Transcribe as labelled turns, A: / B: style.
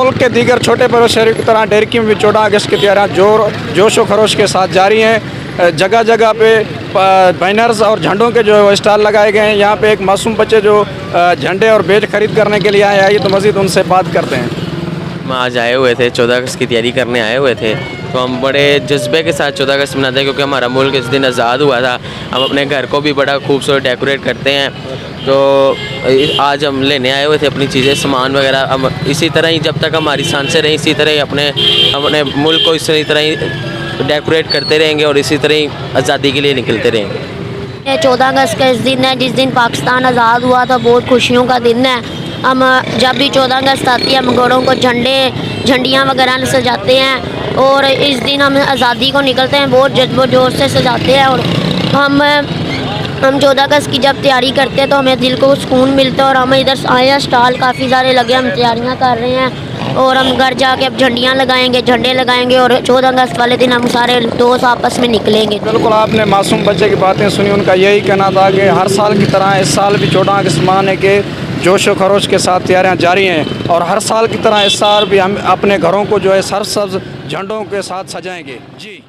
A: मुल्क के दीगर छोटे बड़े शहरों की तरह डेरकी में भी 14 अगस्त की तैयारियाँ जोश व खरोश के साथ जारी हैं। जगह जगह पे बैनर्स और झंडों के जो स्टॉल लगाए गए हैं। यहाँ पे एक मासूम बच्चे जो झंडे और बैज खरीद करने के लिए आए हैं, तो मज़ीद उनसे बात करते हैं।
B: हम आज आए हुए थे, 14 अगस्त की तैयारी करने आए हुए थे, तो हम बड़े जज्बे के साथ 14 अगस्त मनाते हैं क्योंकि हमारा मुल्क इस दिन आज़ाद हुआ था। हम अपने घर को भी बड़ा खूबसूरत डेकोरेट करते हैं, तो आज हम लेने आए हुए थे अपनी चीज़ें, सामान वगैरह। हम इसी तरह ही जब तक हमारी सांसें रहीं, इसी तरह ही अपने मुल्क को इसी तरह ही डेकोरेट करते रहेंगे और इसी तरह ही आज़ादी के लिए निकलते रहेंगे।
C: 14 अगस्त का इस दिन है जिस दिन पाकिस्तान आज़ाद हुआ था, बहुत खुशियों का दिन है। हम जब भी 14 अगस्त आती है हम घरों को झंडियाँ वगैरह सजाते हैं और इस दिन हम आज़ादी को निकलते हैं, बहुत जज्बोजोश से सजाते हैं। और हम 14 अगस्त की जब तैयारी करते हैं तो हमें दिल को सुकून मिलता है। और हम इधर आए हैं, स्टॉल काफ़ी सारे लगे, हम तैयारियां कर रहे हैं और हम घर जाके अब झंडियाँ लगाएंगे, झंडे लगाएंगे और 14 अगस्त वाले दिन हम सारे दोस्त आपस में निकलेंगे।
A: बिल्कुल, आपने मासूम बच्चे की बातें सुनी। उनका यही कहना था कि हर साल की तरह इस साल भी 14 अगस्त मनाने के जोश व खरोश के साथ तैयारियां जारी हैं और हर साल की तरह इस साल भी हम अपने घरों को जो है सरसब्ज झंडों के साथ सजाएंगे। जी।